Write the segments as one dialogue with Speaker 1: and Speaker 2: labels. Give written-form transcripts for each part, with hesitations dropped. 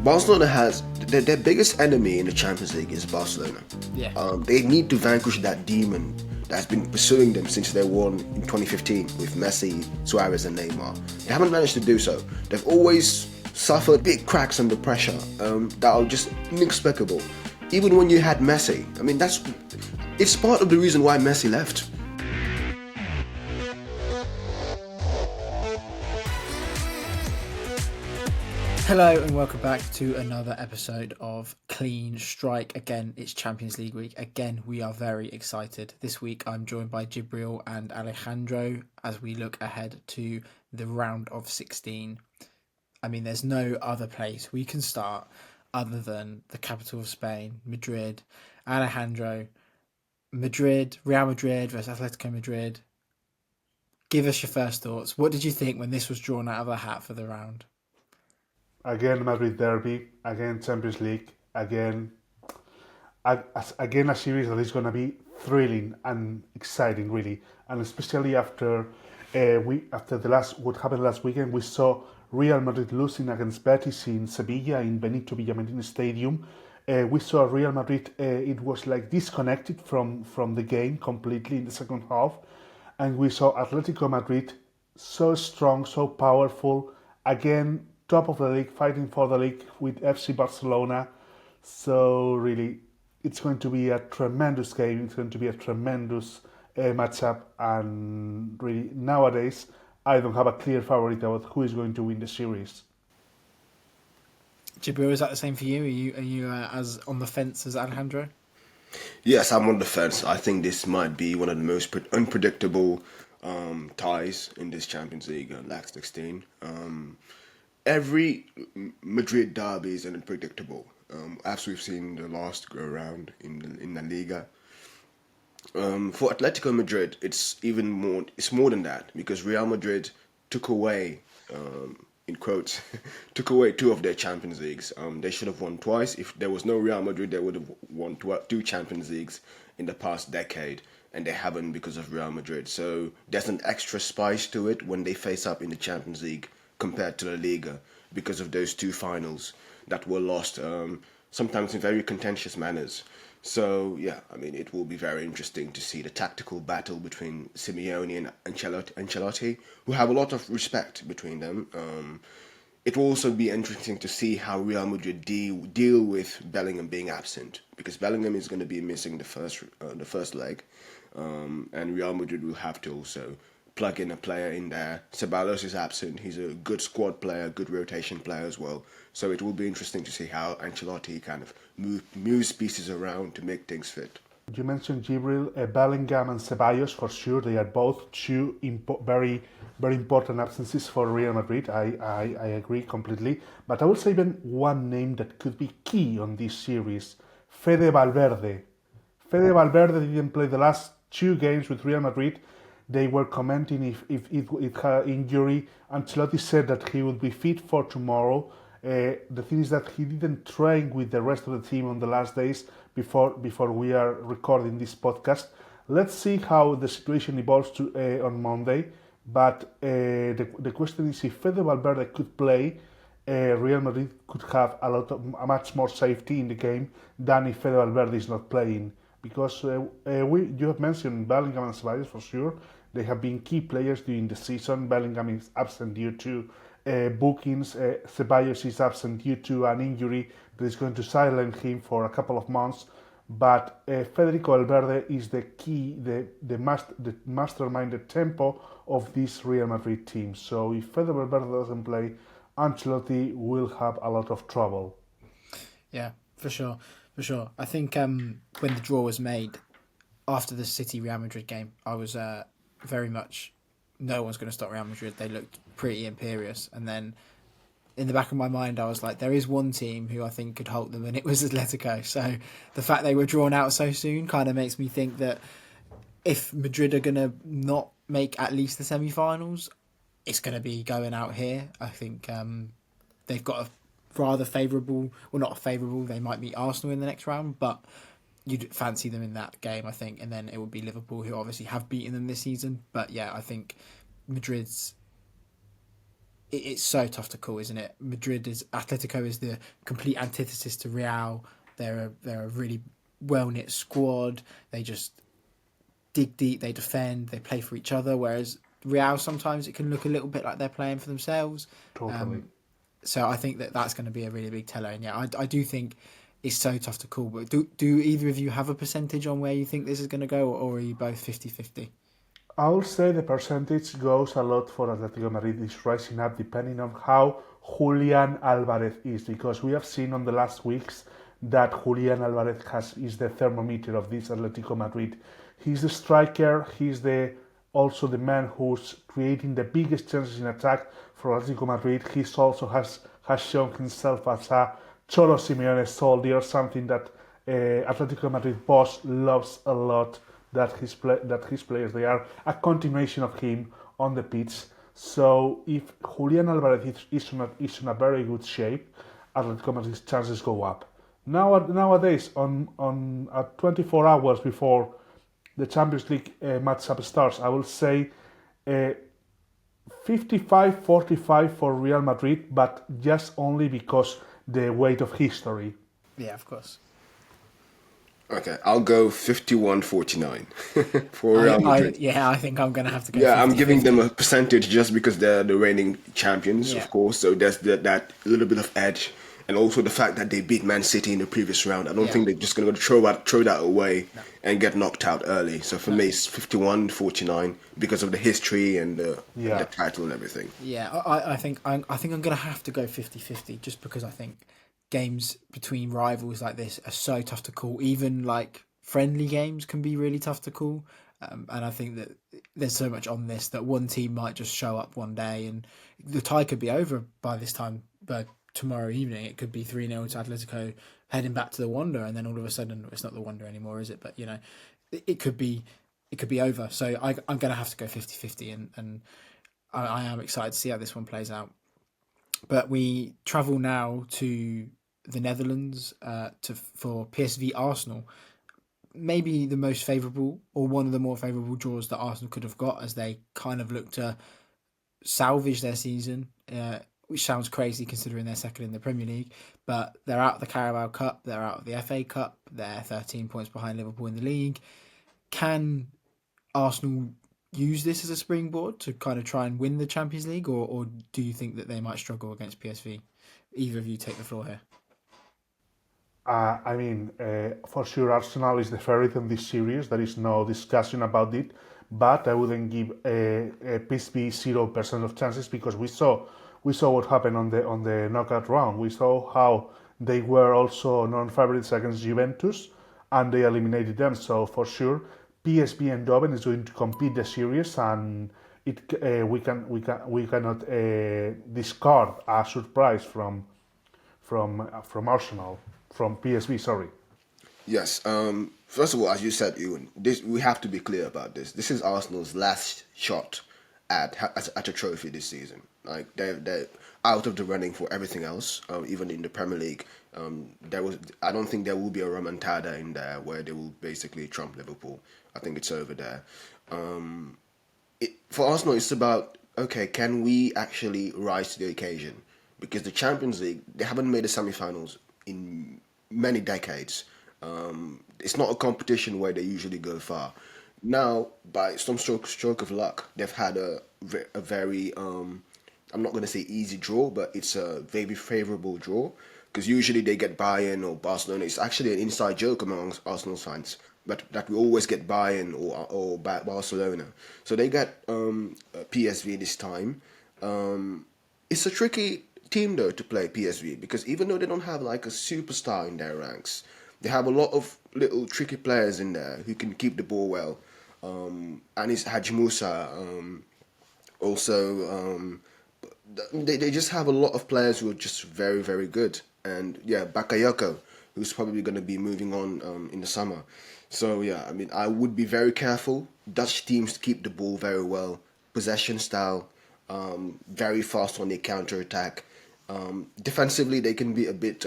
Speaker 1: Barcelona has their biggest enemy in the Champions League is Barcelona.
Speaker 2: Yeah.
Speaker 1: They need to vanquish that demon that's been pursuing them since they won in 2015 with Messi, Suarez, and Neymar. They haven't managed to do so. They've always suffered big cracks under pressure that are just inexplicable. Even when you had Messi, I mean, it's part of the reason why Messi left.
Speaker 2: Hello and welcome back to another episode of Clean Strike. Again, it's Champions League week. Again, we are very excited. This week I'm joined by Djibril and Alejandro as we look ahead to the round of 16. I mean, there's no other place we can start other than the capital of Spain, Madrid. Alejandro, Real Madrid versus Atlético Madrid. Give us your first thoughts. What did you think when this was drawn out of the hat for the round?
Speaker 3: Again, Madrid Derby. Again, Champions League. Again, a series that is going to be thrilling and exciting, really. And especially after what happened last weekend, we saw Real Madrid losing against Betis in Sevilla in Benito Villamarin Stadium. We saw Real Madrid. It was like disconnected from the game completely in the second half, and we saw Atlético Madrid so strong, so powerful. Again, top of the league, fighting for the league with FC Barcelona. So really, it's going to be a tremendous game. It's going to be a tremendous matchup. And really, nowadays, I don't have a clear favorite about who is going to win the series.
Speaker 2: Djibril, is that the same for you? Are you as on the fence as Alejandro?
Speaker 1: Yes, I'm on the fence. I think this might be one of the most unpredictable ties in this Champions League last 16. Every Madrid derby is unpredictable, as we've seen the last go round in La Liga. For Atletico Madrid, it's more than that, because Real Madrid took away, in quotes, took away two of their Champions Leagues. They should have won twice. If there was no Real Madrid, they would have won two Champions Leagues in the past decade, and they haven't because of Real Madrid. So there's an extra spice to it when they face up in the Champions League compared to La Liga, because of those two finals that were lost, sometimes in very contentious manners. So, yeah, I mean, it will be very interesting to see the tactical battle between Simeone and Ancelotti, who have a lot of respect between them. It will also be interesting to see how Real Madrid deal with Bellingham being absent, because Bellingham is going to be missing the first leg, and Real Madrid will have to also plug in a player in there. Ceballos is absent. He's a good squad player, good rotation player as well. So it will be interesting to see how Ancelotti kind of moves pieces around to make things fit.
Speaker 3: You mentioned Djibril, Bellingham and Ceballos, for sure. They are both two very, very important absences for Real Madrid. I agree completely. But I will say even one name that could be key on this series, Fede Valverde. Fede Valverde didn't play the last two games with Real Madrid. They were commenting if it had injury. Ancelotti said that he would be fit for tomorrow. The thing is that he didn't train with the rest of the team on the last days before we are recording this podcast. Let's see how the situation evolves on Monday. But the question is, if Fede Valverde could play, Real Madrid could have a much more safety in the game than if Fede Valverde is not playing. Because you have mentioned Bellingham and Ceballos for sure. They have been key players during the season. Bellingham is absent due to bookings. Ceballos is absent due to an injury that is going to silence him for a couple of months. But Federico Valverde is the key, the mastermind, the tempo of this Real Madrid team. So if Fede Valverde doesn't play, Ancelotti will have a lot of trouble.
Speaker 2: Yeah, for sure. I think when the draw was made after the City Real Madrid game, I was very much, no one's going to stop Real Madrid. They looked pretty imperious. And then in the back of my mind, I was like, there is one team who I think could halt them, and it was Atletico. So the fact they were drawn out so soon kind of makes me think that if Madrid are going to not make at least the semi-finals, it's going to be going out here. I think they've got a rather favourable, well, not favourable, they might meet Arsenal in the next round, but you'd fancy them in that game, I think, and then it would be Liverpool, who obviously have beaten them this season. But yeah, I think Madrid's it's so tough to call, isn't it? Atletico is the complete antithesis to Real. They're a really well knit squad. They just dig deep, they defend, they play for each other. Whereas Real, sometimes it can look a little bit like they're playing for themselves.
Speaker 3: Totally.
Speaker 2: So I think that's going to be a really big teller. And yeah, I do think it's so tough to call. But do either of you have a percentage on where you think this is going to go, or are you both 50-50?
Speaker 3: I would say the percentage goes a lot for Atletico Madrid is rising up depending on how Julian Alvarez is, because we have seen on the last weeks that Julian Alvarez is the thermometer of this Atletico Madrid. He's the striker, he's also the man who's creating the biggest chances in attack for Atletico Madrid. He also has shown himself as a Cholo Simeone soldier, something that Atletico Madrid boss loves a lot. That his players, they are a continuation of him on the pitch. So if Julian Alvarez is in a very good shape, Atletico Madrid's chances go up. Nowadays, on 24 hours before the Champions League matchup starts, I will say 55-45 for Real Madrid, but just only because the weight of history.
Speaker 2: Yeah, of course.
Speaker 1: Okay, I'll go 51-49 for Real Madrid.
Speaker 2: I think I'm going to have to go.
Speaker 1: Yeah,
Speaker 2: 50-50.
Speaker 1: I'm giving them a percentage just because they're the reigning champions,
Speaker 2: Yeah.
Speaker 1: of course. So there's that little bit of edge, and also the fact that they beat Man City in the previous round. I don't think they're just going to throw that away and get knocked out early. So for me, it's 51-49 because of the history and the title and everything.
Speaker 2: Yeah, I think I'm going to have to go 50-50 just because I think games between rivals like this are so tough to call. Even like friendly games can be really tough to call. And I think that there's so much on this that one team might just show up one day and the tie could be over by this time. But tomorrow evening, it could be 3-0 to Atletico heading back to the Wanda. And then all of a sudden, it's not the Wanda anymore, is it? But, you know, it could be over. So I'm going to have to go 50-50. And I am excited to see how this one plays out. But we travel now to the Netherlands for PSV Arsenal. Maybe the most favourable or one of the more favourable draws that Arsenal could have got as they kind of look to salvage their season, which sounds crazy considering they're second in the Premier League. But they're out of the Carabao Cup, they're out of the FA Cup, they're 13 points behind Liverpool in the league. Can Arsenal use this as a springboard to kind of try and win the Champions League, or do you think that they might struggle against PSV? Either of you take the floor here.
Speaker 3: For sure, Arsenal is the favourite in this series. There is no discussion about it. But I wouldn't give a PSV 0% of chances because we saw what happened on the knockout round. We saw how they were also non-favourites against Juventus, and they eliminated them. So for sure, PSV Eindhoven is going to compete the series, and we cannot discard a surprise from Arsenal. From PSV, sorry.
Speaker 1: Yes. First of all, as you said, Ewan, we have to be clear about this. This is Arsenal's last shot at a trophy this season. Like they're out of the running for everything else. Even in the Premier League, I don't think there will be a remontada in there where they will basically trump Liverpool. I think it's over there. For Arsenal, it's about, okay, can we actually rise to the occasion? Because the Champions League, they haven't made the semi-finals in many decades. It's not a competition where they usually go far. Now, by some stroke of luck, they've had a very, I'm not going to say easy draw, but it's a very favourable draw. Because usually they get Bayern or Barcelona. It's actually an inside joke among Arsenal fans, but that we always get Bayern or Barcelona. So they get PSV this time. It's a tricky team though to play PSV because even though they don't have like a superstar in their ranks, they have a lot of little tricky players in there who can keep the ball well. Anis Hadji Moussa, they just have a lot of players who are just very, very good. And yeah, Bakayoko, who's probably going to be moving on in the summer. So yeah, I mean, I would be very careful. Dutch teams keep the ball very well, possession style, very fast on their counter-attack. Defensively, they can be a bit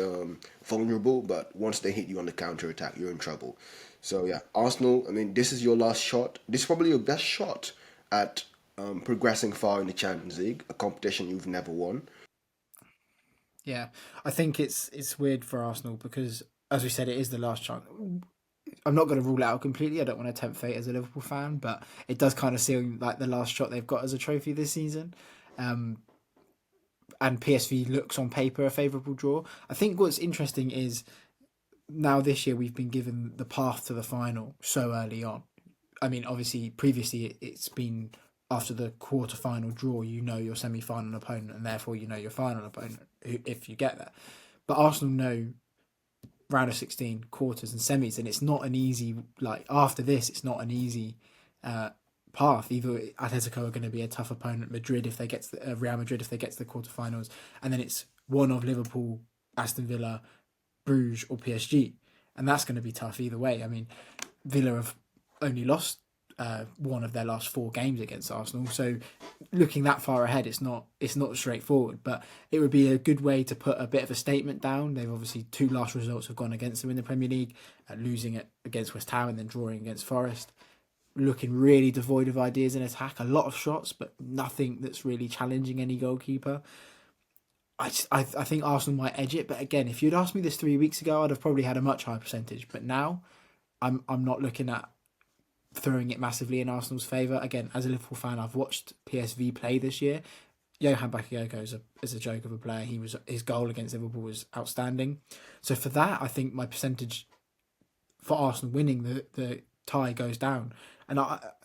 Speaker 1: vulnerable, but once they hit you on the counter-attack, you're in trouble. So yeah, Arsenal, I mean, this is your last shot. This is probably your best shot at progressing far in the Champions League, a competition you've never won.
Speaker 2: Yeah, I think it's weird for Arsenal because, as we said, it is the last chance. I'm not going to rule it out completely. I don't want to tempt fate as a Liverpool fan, but it does kind of seem like the last shot they've got as a trophy this season. And PSV looks on paper a favourable draw. I think what's interesting is now this year we've been given the path to the final so early on. I mean, obviously, previously it's been after the quarter-final draw, you know your semi-final opponent, and therefore you know your final opponent if you get there. But Arsenal know round of 16, quarters and semis, and it's not an easy, like, after this, it's not an easy path. Either Atlético are going to be a tough opponent, Madrid if they get to the, Real Madrid if they get to the quarterfinals, and then it's one of Liverpool, Aston Villa, Brugge or PSG, and that's going to be tough either way. I mean, Villa have only lost one of their last 4 games against Arsenal, so looking that far ahead, it's not straightforward. But it would be a good way to put a bit of a statement down. They've obviously 2 last results have gone against them in the Premier League, losing it against West Ham and then drawing against Forest. Looking really devoid of ideas in attack, a lot of shots, but nothing that's really challenging any goalkeeper. I think Arsenal might edge it, but again, if you'd asked me this 3 weeks ago, I'd have probably had a much higher percentage. But now, I'm not looking at throwing it massively in Arsenal's favour. Again, as a Liverpool fan, I've watched PSV play this year. Johan Bakayoko is a joke of a player. His goal against Liverpool was outstanding. So for that, I think my percentage for Arsenal winning the tie goes down. And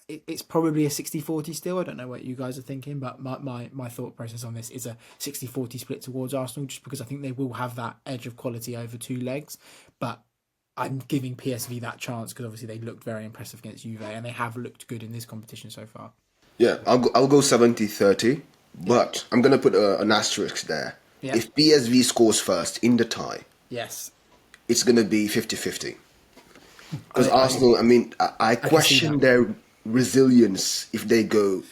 Speaker 2: it's probably a 60-40 still. I don't know what you guys are thinking, but my thought process on this is a 60-40 split towards Arsenal, just because I think they will have that edge of quality over 2 legs. But I'm giving PSV that chance because obviously they looked very impressive against Juve and they have looked good in this competition so far.
Speaker 1: Yeah, I'll go 70-30, but I'm going to put an asterisk there.
Speaker 2: Yeah.
Speaker 1: If PSV scores first in the tie,
Speaker 2: Yes,
Speaker 1: it's going to be 50-50. Because Arsenal, I question their resilience if they go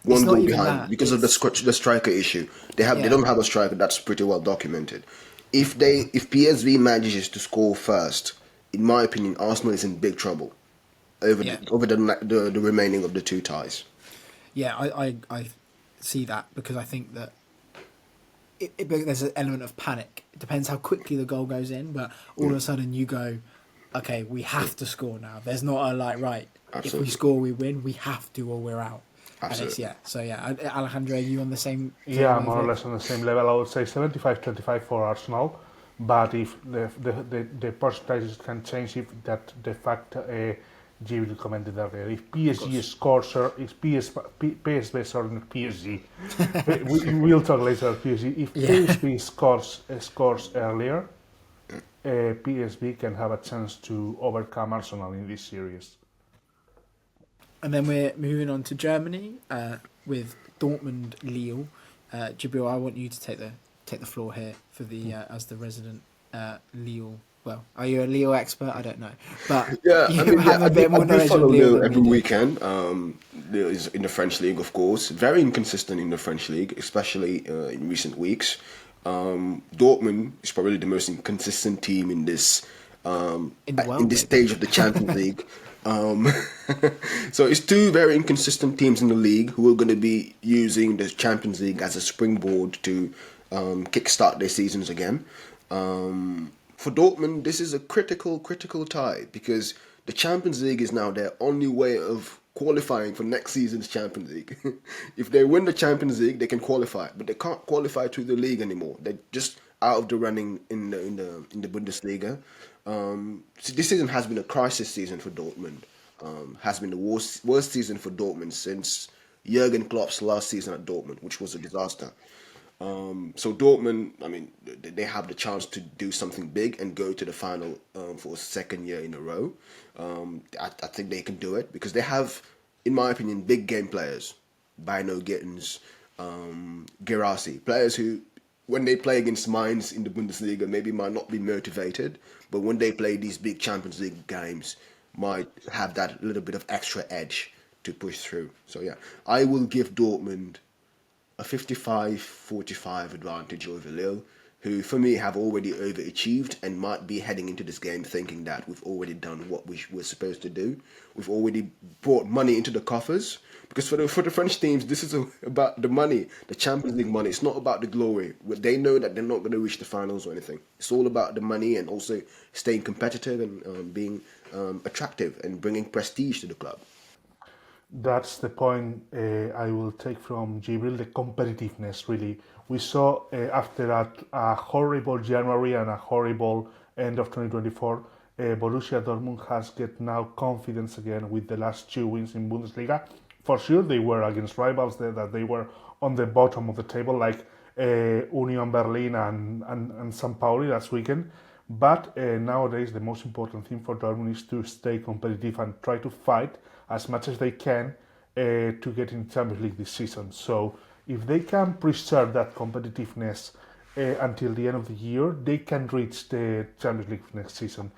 Speaker 1: one goal behind because of the striker issue. They don't have a striker. That's pretty well documented. If PSV manages to score first, in my opinion, Arsenal is in big trouble over the remaining of the 2 ties.
Speaker 2: Yeah, I see that because I think that there's an element of panic. It depends how quickly the goal goes in, but all of a sudden you go, okay, we have to score now. There's not a right. Absolutely. If we score, we win. We have to, or we're out.
Speaker 1: Absolutely.
Speaker 2: Alejandro, are you on the same?
Speaker 3: Yeah, more or less on the same level. I would say 75-25 for Arsenal, but if the percentages can change, if that the fact Djibril commented earlier, if PSG scores, or if PSV, sorry, not PSG, we'll talk later about PSG. If PSV scores earlier, PSV can have a chance to overcome Arsenal in this series.
Speaker 2: And then we're moving on to Germany with Dortmund Lille. Djibril, I want you to take the floor here for the as the resident Lille. Well, are you a Lille expert? I don't know, but a bit more knowledge
Speaker 1: follow
Speaker 2: on Lille
Speaker 1: Lille every weekend. Lille is in the French league, of course, very inconsistent in the French league, especially in recent weeks. Dortmund is probably the most inconsistent team in this in this stage of the Champions League. So it's 2 very inconsistent teams in the league who are going to be using the Champions League as a springboard to kickstart their seasons again. For Dortmund, this is a critical tie because the Champions League is now their only way of qualifying for next season's Champions League. If they win the Champions League, they can qualify, but they can't qualify to the league anymore. They're just out of the running in the Bundesliga. So this season has been a crisis season for Dortmund. Has been the worst season for Dortmund since Jurgen Klopp's last season at Dortmund, which was a disaster. So Dortmund, they have the chance to do something big and go to the final for a 2nd year in a row. I think they can do it because they have, in my opinion, big game players. Bino Gittins, Guirassy, players who, when they play against Mainz in the Bundesliga, maybe might not be motivated, but when they play these big Champions League games, might have that little bit of extra edge to push through. So yeah, I will give Dortmund a 55-45 advantage over Lille. who for me have already overachieved and might be heading into this game thinking that we've already done what we were supposed to do. We've already brought money into the coffers, because for the French teams, this is about the money, the Champions League money. It's not about the glory. They know that they're not going to reach the finals or anything. It's all about the money and also staying competitive and being attractive and bringing prestige to the club.
Speaker 3: That's the point I will take from Djibril, the competitiveness, really. We saw after a horrible January and a horrible end of 2024, Borussia Dortmund has get now confidence again with the last 2 wins in Bundesliga. For sure, they were against rivals that they were on the bottom of the table, like Union Berlin and St. Pauli last weekend. But nowadays, the most important thing for Dortmund is to stay competitive and try to fight as much as they can to get in Champions League this season. So if they can preserve that competitiveness until the end of the year, they can reach the Champions League next season.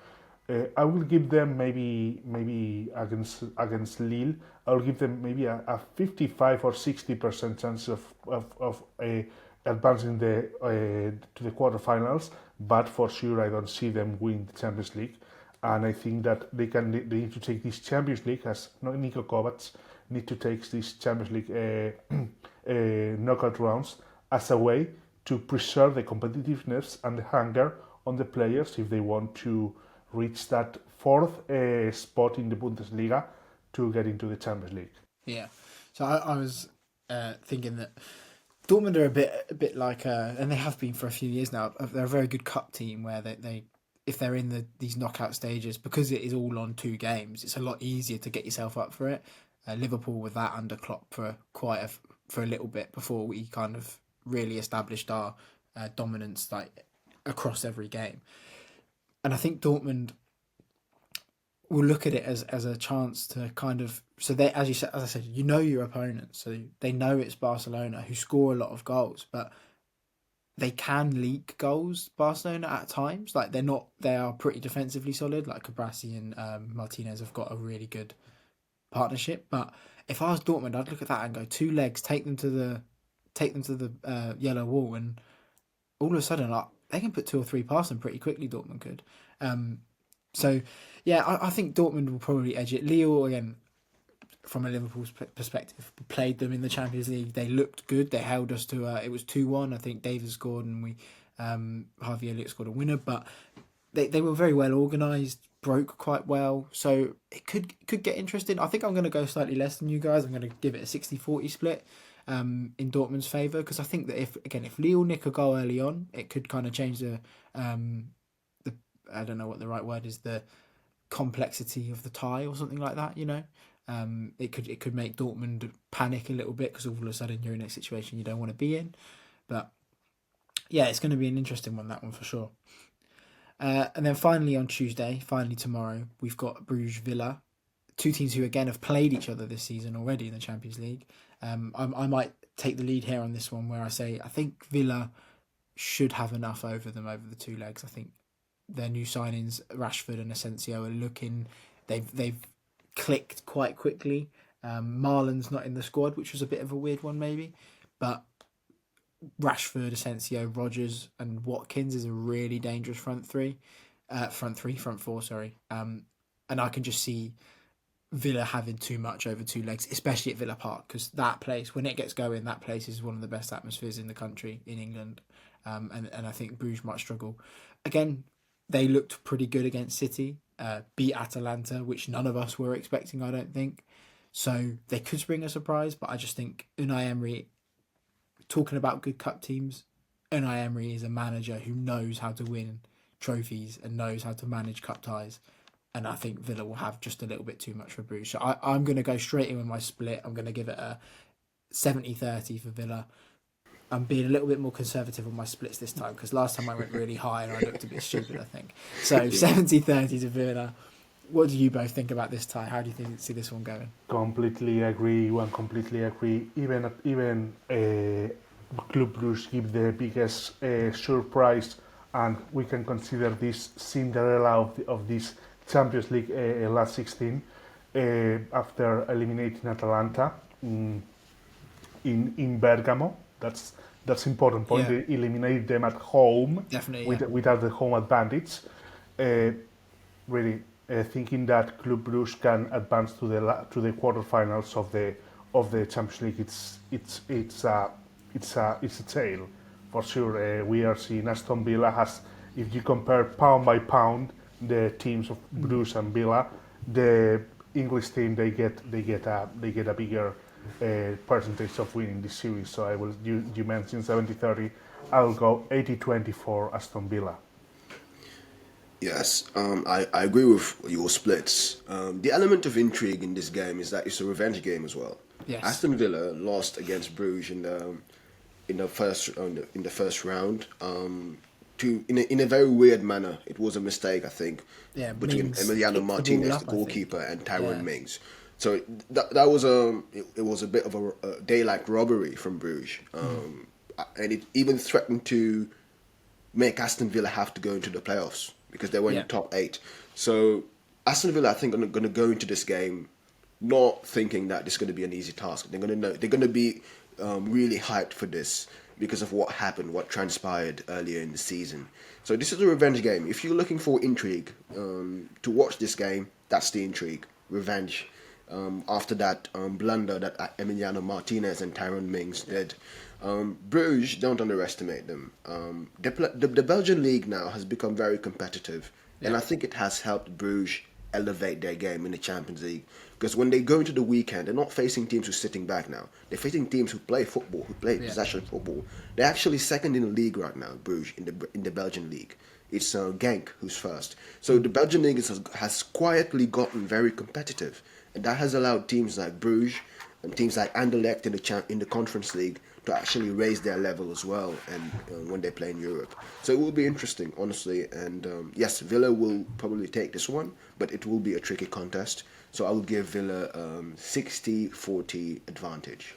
Speaker 3: I will give them maybe against Lille. I will give them maybe a 55 or 60% chance of advancing to the quarterfinals. But for sure, I don't see them win the Champions League. And I think that they need to take this Champions League, as Niko Kovac need to take this Champions League knockout rounds as a way to preserve the competitiveness and the hunger on the players if they want to reach that fourth spot in the Bundesliga to get into the Champions League.
Speaker 2: Yeah, so I was thinking that Dortmund are a bit like, and they have been for a few years now. They're a very good cup team where they if they're in these knockout stages, because it is all on 2 games, it's a lot easier to get yourself up for it. Liverpool were that under Klopp for a little bit before we kind of really established our dominance like across every game. And I think Dortmund will look at it as a chance to kind of, so they, as I said, you know your opponent, so they know it's Barcelona who score a lot of goals, but they can leak goals, Barcelona, at times. Like they are pretty defensively solid. Like Cabrasi and Martinez have got a really good partnership. But if I was Dortmund, I'd look at that and go 2 legs, take them to the yellow wall, and all of a sudden, like, they can put 2 or 3 past them pretty quickly. Dortmund could. So yeah, I think Dortmund will probably edge it. Lille, again, from a Liverpool's perspective, played them in the Champions League. They looked good. They held us to it was 2-1. I think Davies scored and we Harvey Elliott scored a winner. But they were very well organised, broke quite well. So it could get interesting. I think I'm going to go slightly less than you guys. I'm going to give it a 60-40 split in Dortmund's favour, because I think that if Lille nick a goal early on, it could kind of change the I don't know what the right word is, the complexity of the tie or something like that, you know. It could make Dortmund panic a little bit, because all of a sudden you're in a situation you don't want to be in. But yeah, it's going to be an interesting one, that one for sure. And then finally on Tuesday, tomorrow, we've got Brugge Villa, 2 teams who again have played each other this season already in the Champions League. I might take the lead here on this one, where I say I think Villa should have enough over them over the 2 legs. I think their new signings, Rashford and Asensio, are looking, they've clicked quite quickly. Marlon's not in the squad, which was a bit of a weird one maybe, but Rashford, Asensio, Rodgers and Watkins is a really dangerous front four, sorry. And I can just see Villa having too much over 2 legs, especially at Villa Park, because that place, when it gets going, that place is one of the best atmospheres in the country, in England. And I think Bruges might struggle. Again, they looked pretty good against City, beat Atalanta, which none of us were expecting, I don't think. So they could spring a surprise, but I just think Unai Emery, talking about good cup teams, Unai Emery is a manager who knows how to win trophies and knows how to manage cup ties. And I think Villa will have just a little bit too much for Bruges. So I'm going to go straight in with my split. I'm going to give it a 70-30 for Villa. I'm being a little bit more conservative on my splits this time, because last time I went really high and I looked a bit stupid, I think. So 70-30 to Villa. What do you both think about this tie? How do you see this one going?
Speaker 3: Completely agree. Completely agree. Even Club Brugge give the biggest surprise, and we can consider this Cinderella of this Champions League last 16 after eliminating Atalanta in Bergamo. That's important point.
Speaker 2: Yeah.
Speaker 3: They eliminate them at home
Speaker 2: Definitely, yeah.
Speaker 3: without the home advantage. Uh, really thinking that Club Brugge can advance to the quarterfinals of the Champions League. It's a tale for sure. We are seeing Aston Villa has, if you compare pound by pound the teams of Bruges and Villa, the English team they get a bigger percentage of winning this series. So you mentioned 70-30. I'll go 80-20 for Aston Villa.
Speaker 1: Yes, I agree with your splits. The element of intrigue in this game is that it's a revenge game as well.
Speaker 2: Yes.
Speaker 1: Aston Villa lost against Bruges in the first round. In a very weird manner. It was a mistake, I think,
Speaker 2: Yeah,
Speaker 1: between
Speaker 2: Mings
Speaker 1: Emiliano
Speaker 2: picked the ball
Speaker 1: Martinez,
Speaker 2: up,
Speaker 1: the
Speaker 2: I think.
Speaker 1: goalkeeper, and Tyrone
Speaker 2: Yeah.
Speaker 1: Mings. So that was it was a bit of a daylight robbery from Bruges, and it even threatened to make Aston Villa have to go into the playoffs because they were in
Speaker 2: Yeah.
Speaker 1: the top 8. So Aston Villa, I think, are going to go into this game not thinking that this is going to be an easy task. They're going to be really hyped for this because of what happened, what transpired earlier in the season. So this is a revenge game. If you're looking for intrigue to watch this game, that's the intrigue, revenge. After that blunder that Emiliano Martinez and Tyrone Mings did. Bruges, don't underestimate them. The Belgian league now has become very competitive, and I think it has helped Bruges elevate their game in the Champions League. Because when they go into the weekend, they're not facing teams who are sitting back now. They're facing teams who play football, who play possession football. They're actually second in the league right now, Bruges, in the Belgian league. It's Genk who's first. So the Belgian league has quietly gotten very competitive, and that has allowed teams like Bruges and teams like Anderlecht in the Conference League to actually raise their level as well, and when they play in Europe. So it will be interesting, honestly. And yes, Villa will probably take this one, but it will be a tricky contest. So I will give Villa 60-40 advantage.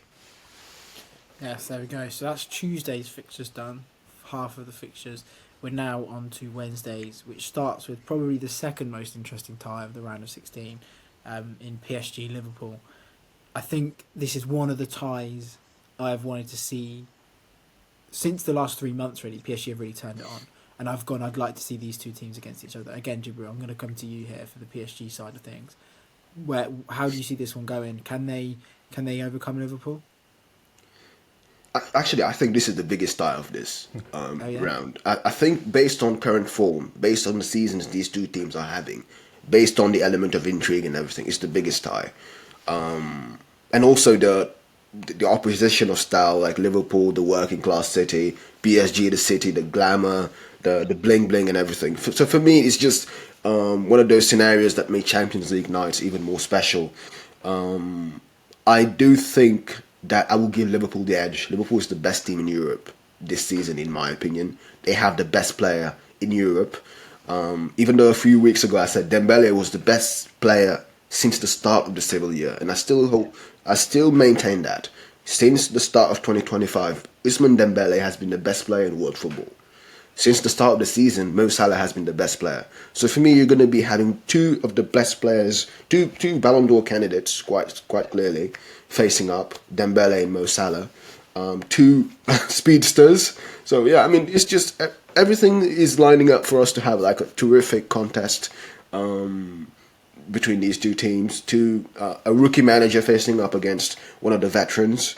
Speaker 2: Yes, there we go. So that's Tuesday's fixtures done. Half of the fixtures. We're now on to Wednesdays, which starts with probably the second most interesting tie of the round of 16 in PSG Liverpool. I think this is one of the ties I've wanted to see since the last 3 months, really. PSG have really turned it on. And I'd like to see these two teams against each other. Again, Djibril, I'm going to come to you here for the PSG side of things. How do you see this one going? Can they overcome Liverpool?
Speaker 1: Actually, I think this is the biggest tie of this round. I think based on current form, based on the seasons these two teams are having, based on the element of intrigue and everything, it's the biggest tie. And also the opposition of style, like Liverpool, the working class city, PSG, the city, the glamour, the bling bling and everything. So for me, it's just one of those scenarios that make Champions League nights even more special. I do think that I will give Liverpool the edge. Liverpool is the best team in Europe this season, in my opinion. They have the best player in Europe. Even though a few weeks ago I said Dembele was the best player since the start of the civil year, and I still maintain that. Since the start of 2025, Ousmane Dembele has been the best player in world football. Since the start of the season, Mo Salah has been the best player. So for me, you're going to be having two of the best players, two Ballon d'Or candidates, quite clearly, facing up, Dembele and Mo Salah, two speedsters. So yeah, I mean, it's just everything is lining up for us to have like a terrific contest between these two teams. A rookie manager facing up against one of the veterans.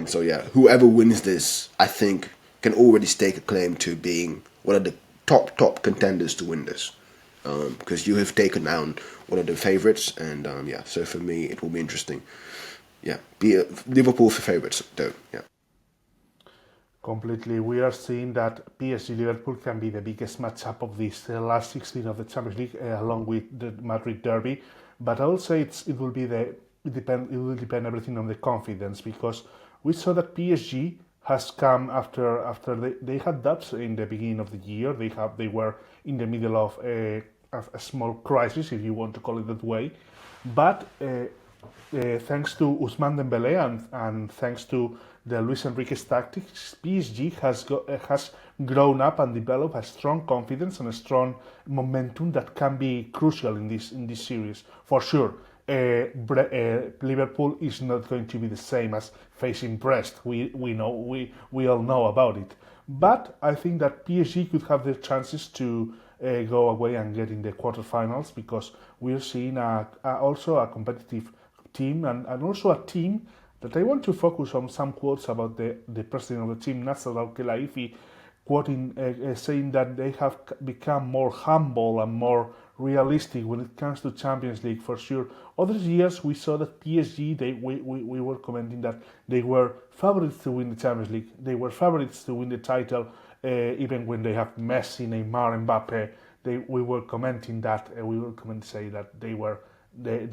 Speaker 1: So yeah, whoever wins this, I think, can already stake a claim to being one of the top contenders to win this. Because you have taken down one of the favourites, and so for me it will be interesting. Yeah, Liverpool for favourites though. Yeah.
Speaker 3: Completely. We are seeing that PSG Liverpool can be the biggest matchup of this last 16 of the Champions League, along with the Madrid Derby. But I will say it will depend everything on the confidence, because we saw that PSG has come after they had doubts in the beginning of the year. They were in the middle of a small crisis, if you want to call it that way. But thanks to Ousmane Dembele and thanks to the Luis Enrique's tactics, PSG has grown up and developed a strong confidence and a strong momentum that can be crucial in this series for sure. Liverpool is not going to be the same as facing Brest. We all know about it. But I think that PSG could have their chances to go away and get in the quarterfinals, because we're seeing also a competitive team, and also a team that I want to focus on some quotes about the president of the team, Nasser Al-Khelaifi, quoting, saying that they have become more humble and more realistic when it comes to Champions League, for sure. Other years we saw that PSG, we were commenting that they were favorites to win the Champions League. They were favorites to win the title, even when they have Messi, Neymar, Mbappe. We were commenting that, say that they were there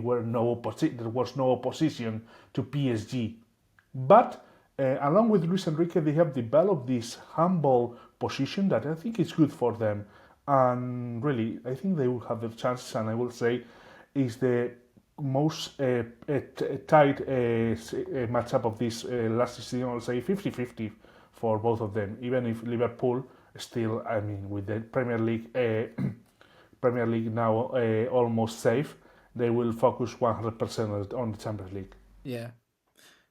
Speaker 3: was no opposition to PSG. But along with Luis Enrique, they have developed this humble position that I think is good for them. And really, I think they will have their chances, and I will say is the most tight matchup of this last season. I'll say 50-50 for both of them, even if Liverpool still, I mean, with the Premier League now almost safe, they will focus 100% on the Champions League.
Speaker 2: Yeah.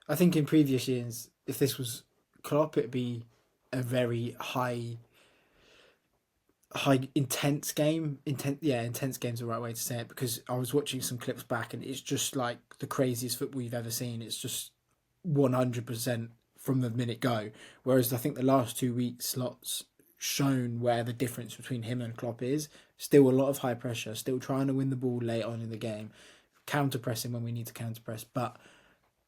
Speaker 2: I think in previous years, if this was Klopp, it'd be a very high intense game. Intense game's the right way to say it, because I was watching some clips back and it's just like the craziest football you've ever seen. It's just 100% from the minute go. Whereas I think the last 2 weeks slots shown where the difference between him and Klopp is. Still a lot of high pressure, still trying to win the ball late on in the game, counter pressing when we need to counter press. But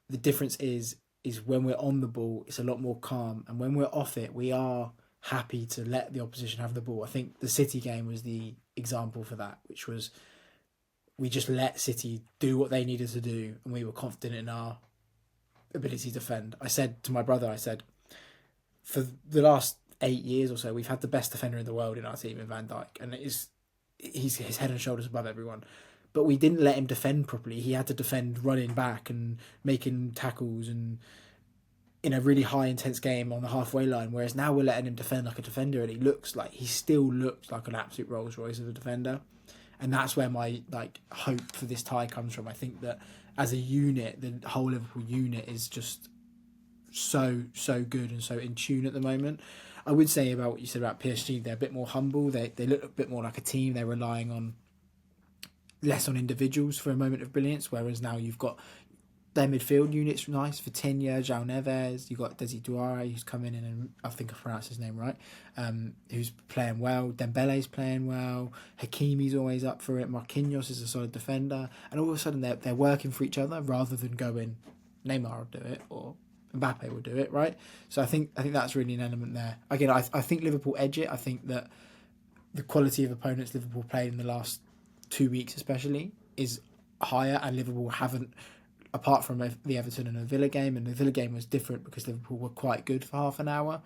Speaker 2: the difference is when we're on the ball, it's a lot more calm, and when we're off it, we are happy to let the opposition have the ball. I think the City game was the example for that, which was we just let City do what they needed to do, and we were confident in our ability to defend. I said to my brother, for the last 8 years or so, we've had the best defender in the world in our team in Van Dijk, and he's his head and shoulders above everyone. But we didn't let him defend properly. He had to defend running back and making tackles and in a really high intense game on the halfway line. Whereas now we're letting him defend like a defender, and he still looks like an absolute Rolls Royce of a defender. And that's where my hope for this tie comes from. I think that as a unit, the whole Liverpool unit is just so good and so in tune at the moment. I would say about what you said about PSG, they're a bit more humble. They look a bit more like a team. They're relying on less on individuals for a moment of brilliance, whereas now you've got their midfield unit's nice. Vitinha, João Neves, you've got Desi Douare, who's coming in, and I think I pronounced his name right, who's playing well. Dembele's playing well. Hakimi's always up for it. Marquinhos is a solid defender. And all of a sudden they're working for each other rather than going, Neymar will do it or Mbappe will do it, right? So I think that's really an element there. Again, I think Liverpool edge it. I think that the quality of opponents Liverpool played in the last 2 weeks especially is higher, and Liverpool haven't, apart from the Everton and the Villa game, and the Villa game was different because Liverpool were quite good for half an hour.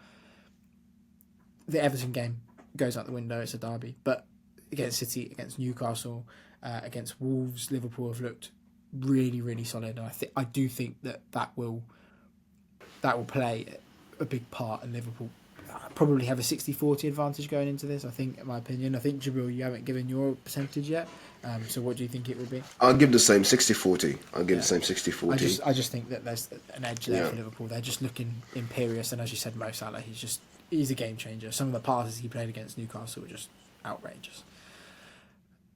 Speaker 2: The Everton game goes out the window, it's a derby. But against City, against Newcastle, against Wolves, Liverpool have looked really, really solid. And I do think that will play a big part, and Liverpool probably have a 60-40 advantage going into this, I think, in my opinion. I think, Djibril, you haven't given your percentage yet. So what do you think it will be?
Speaker 1: I'll give the same 60-40. The same 60-40.
Speaker 2: I just think that there's an edge there for Liverpool. They're just looking imperious, and as you said, Mo Salah, he's a game changer. Some of the passes he played against Newcastle were just outrageous.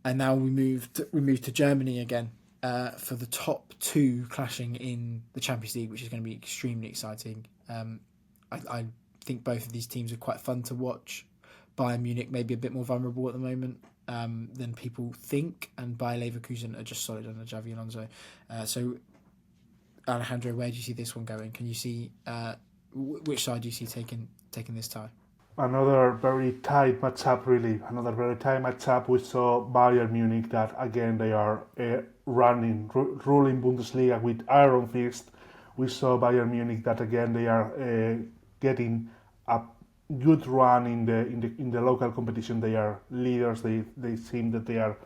Speaker 2: And now we move to Germany again for the top two clashing in the Champions League, which is going to be extremely exciting. I think both of these teams are quite fun to watch. Bayern Munich may be a bit more vulnerable at the moment than people think, and Bayer Leverkusen are just solid under Xavi Alonso. So, Alejandro, where do you see this one going? Can you see which side do you see taking this tie?
Speaker 3: Another very tight matchup, really. Another very tight matchup. We saw Bayern Munich that again they are ruling Bundesliga with iron fist. We saw Bayern Munich that again they are getting a good run in the local competition. They are leaders. They seem that they are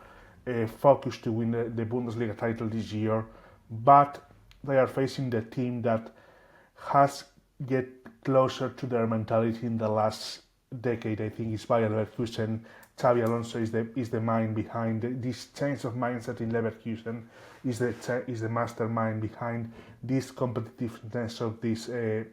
Speaker 3: focused to win the Bundesliga title this year, but they are facing the team that has get closer to their mentality in the last decade, I think, is Bayer Leverkusen. Xabi Alonso is the mind behind this change of mindset in Leverkusen. Is the mastermind behind this competitiveness of this Bayer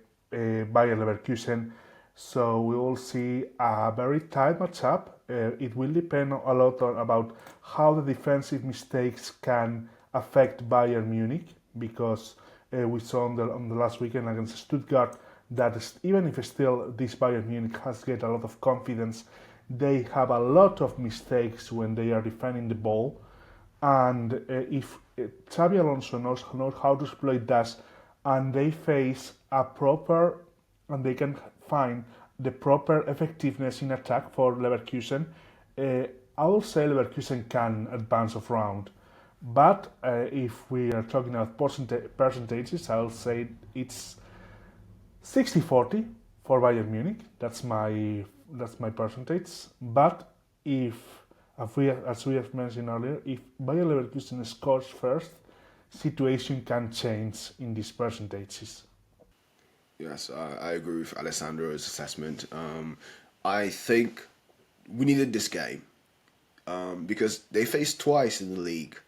Speaker 3: Leverkusen. So we will see a very tight matchup. It will depend a lot about how the defensive mistakes can affect Bayern Munich, because we saw on the last weekend against Stuttgart that even if still this Bayern Munich has get a lot of confidence, they have a lot of mistakes when they are defending the ball. And if Xabi Alonso knows how to exploit that, and they face a proper, and they can find the proper effectiveness in attack for Leverkusen, I will say Leverkusen can advance of round. But if we are talking about percentages, I'll say it's 60-40 for Bayern Munich. That's my percentage. But as we have mentioned earlier, if Bayer Leverkusen scores first, situation can change in these percentages.
Speaker 1: Yes, I agree with Alessandro's assessment. I think we needed this game because they faced twice in the league,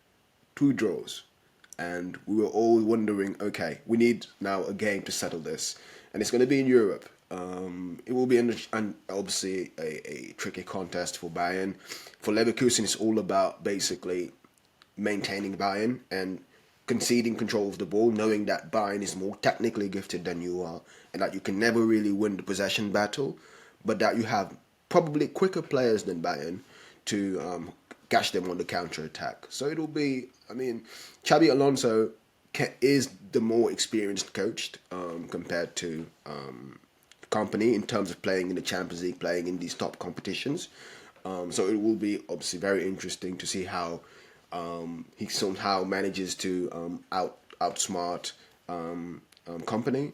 Speaker 1: 2 draws, and we were all wondering, okay, we need now a game to settle this, and it's going to be in Europe. It will be obviously a tricky contest for Bayern. For Leverkusen, it's all about basically maintaining Bayern and conceding control of the ball, knowing that Bayern is more technically gifted than you are, and that you can never really win the possession battle, but that you have probably quicker players than Bayern to catch them on the counter attack. So it'll be, Xabi Alonso is the more experienced coach compared to Company in terms of playing in the Champions League, playing in these top competitions. So it will be obviously very interesting to see how he somehow manages to outsmart Company.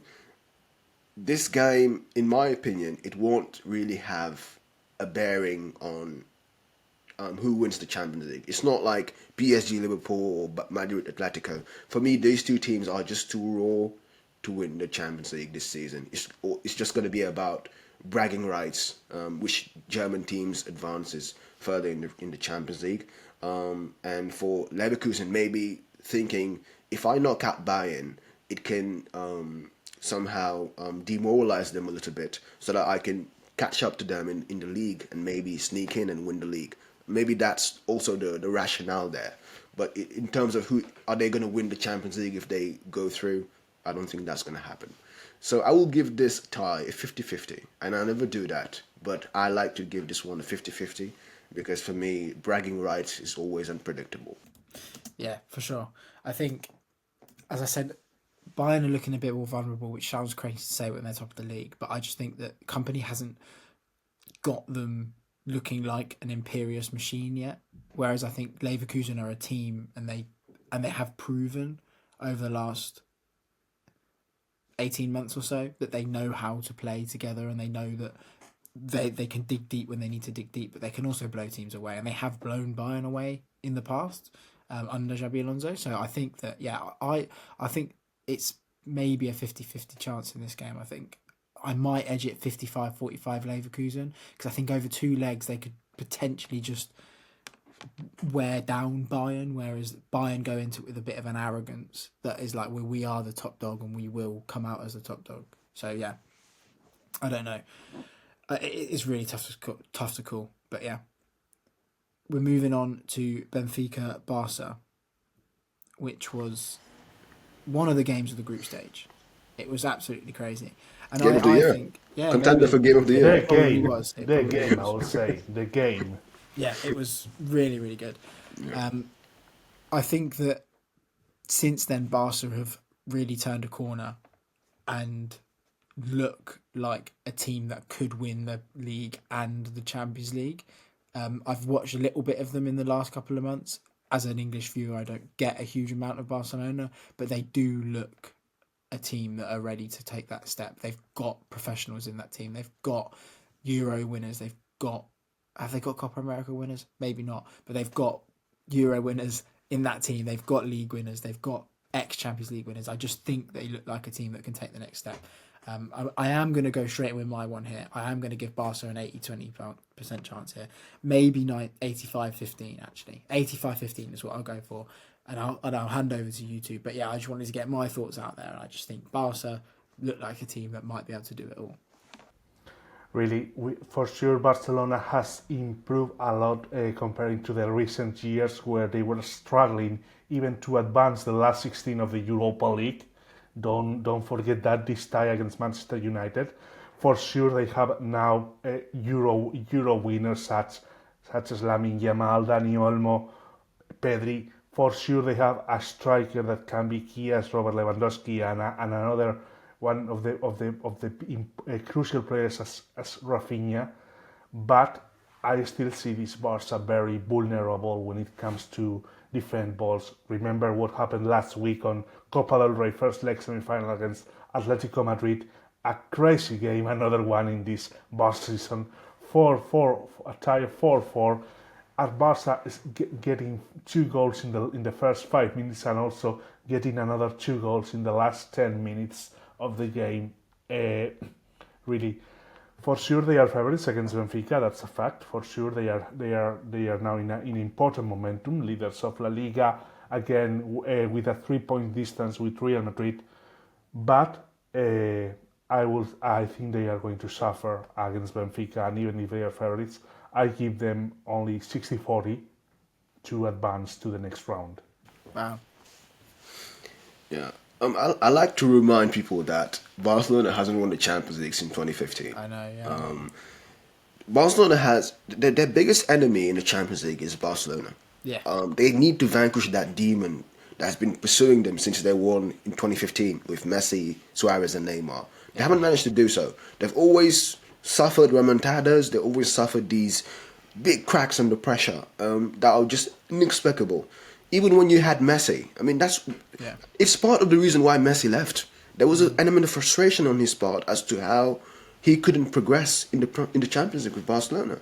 Speaker 1: This game, in my opinion, it won't really have a bearing on who wins the Champions League. It's not like PSG, Liverpool, or Madrid, Atlético. For me, these 2 teams are just too raw to win the Champions League this season. It's just going to be about bragging rights, which German teams advances further in the Champions League. And for Leverkusen, maybe thinking, if I knock out Bayern, it can somehow demoralize them a little bit so that I can catch up to them in the league and maybe sneak in and win the league. Maybe that's also the rationale there. But in terms of who are they going to win the Champions League if they go through, I don't think that's going to happen. So I will give this tie a 50-50. And I never do that. But I like to give this one a 50-50 because for me, bragging rights is always unpredictable.
Speaker 2: Yeah, for sure. I think, as I said, Bayern are looking a bit more vulnerable, which sounds crazy to say when they're top of the league, but I just think that Company hasn't got them looking like an imperious machine yet. Whereas I think Leverkusen are a team, and they have proven over the last 18 months or so that they know how to play together, and they know that they can dig deep when they need to dig deep, but they can also blow teams away, and they have blown Bayern away in the past under Xabi Alonso. So I think that, I think it's maybe a 50-50 chance in this game. I think I might edge it 55-45 Leverkusen, because I think over 2 legs they could potentially just wear down Bayern, whereas Bayern go into it with a bit of an arrogance that is like, well, we are the top dog and we will come out as the top dog. So yeah, I don't know. It's really tough to call, but yeah. We're moving on to Benfica Barça, which was one of the games of the group stage. It was absolutely crazy. And
Speaker 1: Game of the year.
Speaker 2: think, yeah,
Speaker 1: Contender for Game of the Year.
Speaker 3: The game, I will say. The game.
Speaker 2: Yeah, it was really, really good. Yeah. I think that since then, Barca have really turned a corner and look like a team that could win the league and the Champions League. I've watched a little bit of them in the last couple of months. As an English viewer, I don't get a huge amount of Barcelona, but they do look a team that are ready to take that step. They've got professionals in that team. They've got Euro winners. Have they got Copa America winners? Maybe not, but they've got Euro winners in that team. They've got league winners. They've got ex-Champions League winners. I just think they look like a team that can take the next step. I am going to go straight with my one here. I am going to give Barca an 80-20% chance here. Maybe 85-15 actually. 85-15 is what I'll go for. And I'll hand over to you two. But yeah, I just wanted to get my thoughts out there. I just think Barca look like a team that might be able to do it all.
Speaker 3: Really, for sure, Barcelona has improved a lot comparing to the recent years where they were struggling even to advance the last 16 of the Europa League. Don't forget that this tie against Manchester United. For sure, they have now Euro winners such as Lamine Yamal, Dani Olmo, Pedri. For sure, they have a striker that can be key as Robert Lewandowski and another one of the crucial players as Rafinha. But I still see this Barca very vulnerable when it comes to defend balls. Remember what happened last week on Copa del Rey first leg semi-final against Atlético Madrid. A crazy game, another one in this Barca season. 4-4, a tie of 4-4. As Barca is getting 2 goals in the first 5 minutes and also getting another 2 goals in the last 10 minutes of the game. Really, for sure they are favorites against Benfica. That's a fact. For sure they are now in important momentum, leaders of La Liga again with a 3-point distance with Real Madrid. But I think they are going to suffer against Benfica, and even if they are favorites, I give them only 60-40 to advance to the next round.
Speaker 2: Wow.
Speaker 1: Yeah. I like to remind people that Barcelona hasn't won the Champions League since 2015.
Speaker 2: I know, yeah.
Speaker 1: Barcelona has their biggest enemy in the Champions League is Barcelona.
Speaker 2: Yeah.
Speaker 1: They need to vanquish that demon that's been pursuing them since they won in 2015 with Messi, Suarez, and Neymar. They haven't managed to do so. They've always suffered remontadas. They always suffered these big cracks under pressure that are just inexplicable. Even when you had Messi, I mean, it's part of the reason why Messi left. There was an element of frustration on his part as to how he couldn't progress in the Champions League with Barcelona.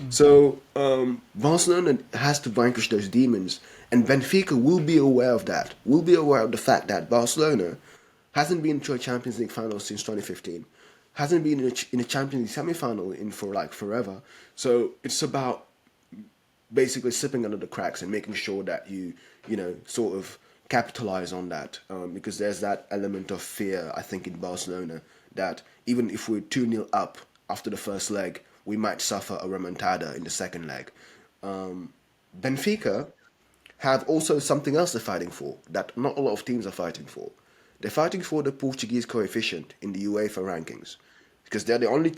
Speaker 1: So Barcelona has to vanquish those demons, and Benfica will be aware of that. Will be aware of the fact that Barcelona hasn't been to a Champions League final since 2015, hasn't been in a Champions League semi-final for like forever. So it's about basically slipping under the cracks and making sure that you sort of capitalize on that, because there's that element of fear, I think, in Barcelona, that even if we're 2-0 up after the first leg, we might suffer a remontada in the second leg. Benfica have also something else they're fighting for that not a lot of teams are fighting for. They're fighting for the Portuguese coefficient in the UEFA rankings, because they're the only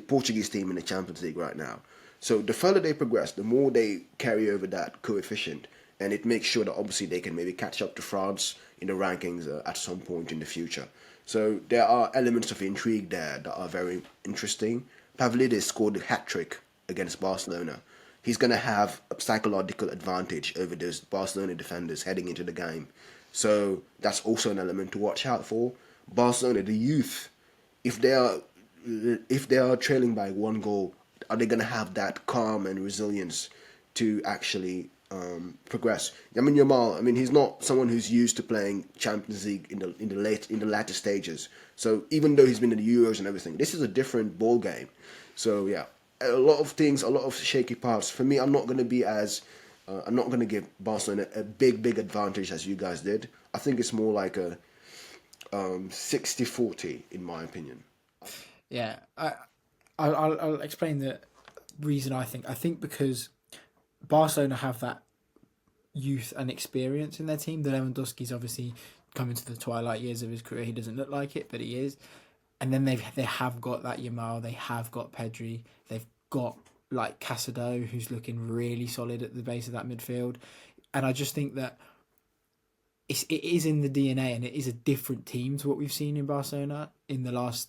Speaker 1: Portuguese team in the Champions League right now. So the further they progress, the more they carry over that coefficient, and it makes sure that obviously they can maybe catch up to France in the rankings at some point in the future. So there are elements of intrigue there that are very interesting. Pavlidis scored a hat-trick against Barcelona. He's going to have a psychological advantage over those Barcelona defenders heading into the game. So that's also an element to watch out for. Barcelona, the youth, if they are trailing by 1 goal, are they going to have that calm and resilience to actually progress? Lamine Yamal, I mean, he's not someone who's used to playing Champions League in the latter stages. So even though he's been in the Euros and everything, this is a different ball game. So yeah, a lot of things, a lot of shaky parts. For me, I'm not going to give Barcelona a big advantage as you guys did. I think it's more like a 60-40 in my opinion.
Speaker 2: Yeah, I'll explain the reason I think. I think because Barcelona have that youth and experience in their team. The Lewandowski's obviously coming to the twilight years of his career. He doesn't look like it, but he is. And then they have got that Yamal. They have got Pedri. They've got like Casado, who's looking really solid at the base of that midfield. And I just think that it is in the DNA, and it is a different team to what we've seen in Barcelona in the last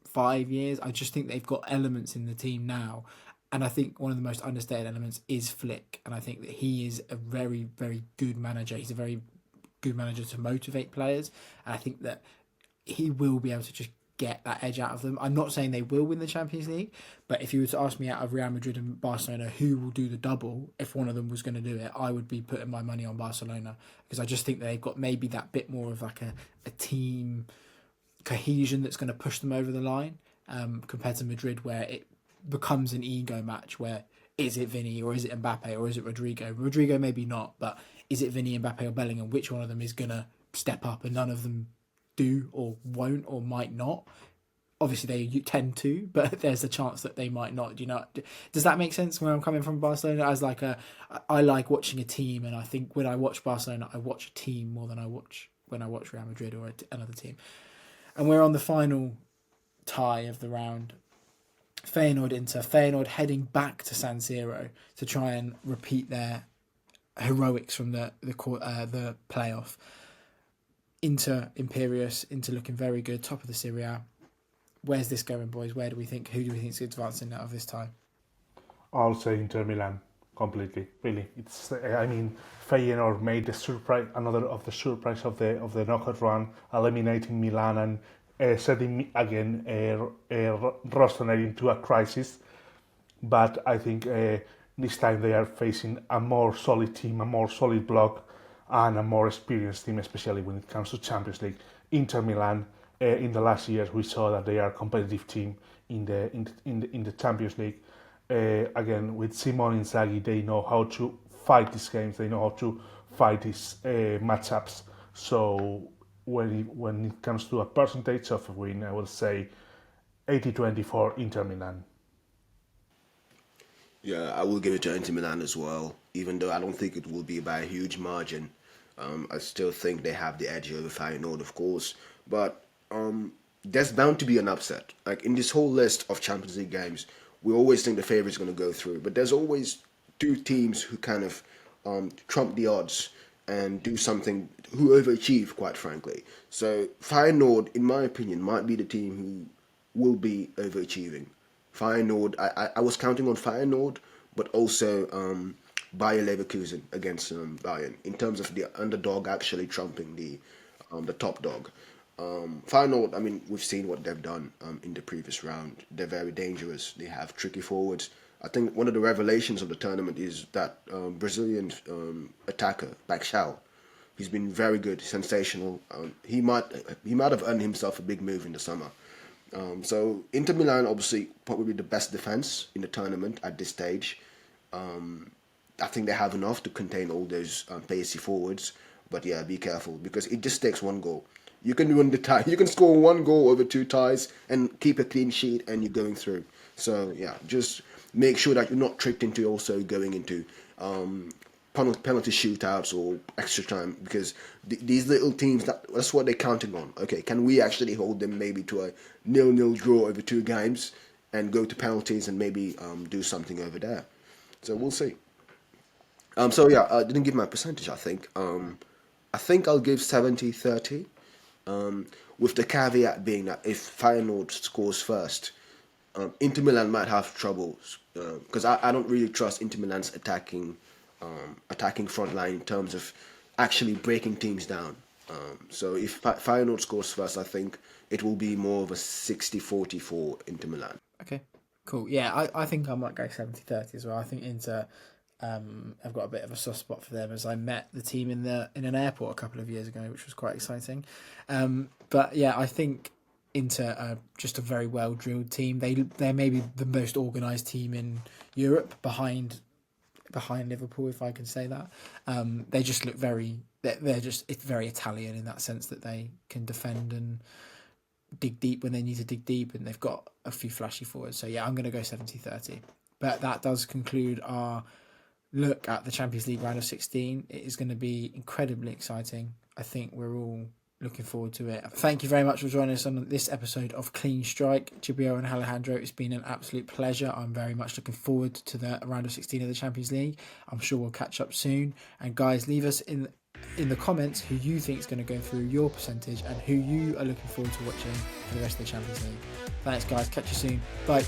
Speaker 2: 5 years. I just think they've got elements in the team now. And I think one of the most understated elements is Flick. And I think that he is a very, very good manager. He's a very good manager to motivate players. And I think that he will be able to just get that edge out of them. I'm not saying they will win the Champions League, but if you were to ask me out of Real Madrid and Barcelona who will do the double, if one of them was going to do it, I would be putting my money on Barcelona, because I just think they've got maybe that bit more of like a team cohesion that's going to push them over the line, compared to Madrid, where it becomes an ego match where is it Vinny or is it Mbappe or is it Rodrigo? Rodrigo maybe not, but is it Vinny, Mbappe or Bellingham? Which one of them is going to step up? And none of them do or won't or might not. Obviously, they tend to, but there's a chance that they might not. Do you know? Does that make sense? Where I'm coming from, Barcelona, as like I like watching a team, and I think when I watch Barcelona, I watch a team more than I watch when I watch Real Madrid or another team. And we're on the final tie of the round. Feyenoord heading back to San Siro to try and repeat their heroics from the playoff. Inter imperious, Inter looking very good, top of the Serie A. Where's this going, boys? Who do we think is advancing out of this tie?
Speaker 3: I'll say Inter Milan completely. Really, it's. I mean, Feyenoord made the surprise, another of the surprise of the knockout run, eliminating Milan and setting again Rossoneri into a crisis. But I think this time they are facing a more solid team, a more solid block, and a more experienced team, especially when it comes to Champions League. Inter Milan. In the last years, we saw that they are a competitive team in the Champions League. Again, with Simone Inzaghi, they know how to fight these games. They know how to fight these matchups. So when it comes to a percentage of a win, I will say 80-20 for Inter Milan.
Speaker 1: Yeah, I will give it to Inter Milan as well, even though I don't think it will be by a huge margin. I still think they have the edge over Feyenoord, of course, but there's bound to be an upset. Like in this whole list of Champions League games, we always think the favorite's going to go through, but there's always two teams who kind of trump the odds and do something, who overachieve, quite frankly. So Feyenoord, in my opinion, might be the team who will be overachieving. Feyenoord, I was counting on Feyenoord, but also Bayer Leverkusen against Bayern in terms of the underdog actually trumping the top dog. Feyenoord, I mean, we've seen what they've done in the previous round. They're very dangerous. They have tricky forwards. I think one of the revelations of the tournament is that Brazilian attacker, Paixão. He's been very good, sensational. He might have earned himself a big move in the summer. So Inter Milan, obviously, probably the best defense in the tournament at this stage. I think they have enough to contain all those pacey forwards. But yeah, be careful because it just takes one goal. You can win the tie. You can score one goal over two ties and keep a clean sheet, and you're going through. So yeah, just make sure that you're not tricked into also going into penalty shootouts or extra time, because these little teams, that's what they're counting on. Okay, can we actually hold them maybe to a 0-0 draw over two games and go to penalties and maybe do something over there? So we'll see. So yeah, I didn't give my percentage. I think I'll give 70-30. With the caveat being that if Feyenoord scores first, Inter Milan might have troubles because I don't really trust Inter Milan's attacking front line in terms of actually breaking teams down. So if Feyenoord scores first, I think it will be more of a 60-40 for Inter Milan.
Speaker 2: Okay, cool. Yeah, I think I might go 70-30 as well. I think Inter... I've got a bit of a soft spot for them, as I met the team in an airport a couple of years ago, which was quite exciting. But yeah, I think Inter are just a very well drilled team. They're maybe the most organised team in Europe behind Liverpool, if I can say that. They just look it's very Italian in that sense that they can defend and dig deep when they need to dig deep, and they've got a few flashy forwards. So yeah, I'm going to go 70-30. But that does conclude our look at the Champions League round of 16. It is going to be incredibly exciting. I think we're all looking forward to it. Thank you very much for joining us on this episode of Clean Strike. Djibril and Alejandro, it's been an absolute pleasure. I'm very much looking forward to the round of 16 of the Champions League. I'm sure we'll catch up soon. And guys, leave us in the comments who you think is going to go through your percentage and who you are looking forward to watching for the rest of the Champions League. Thanks guys, catch you soon. Bye.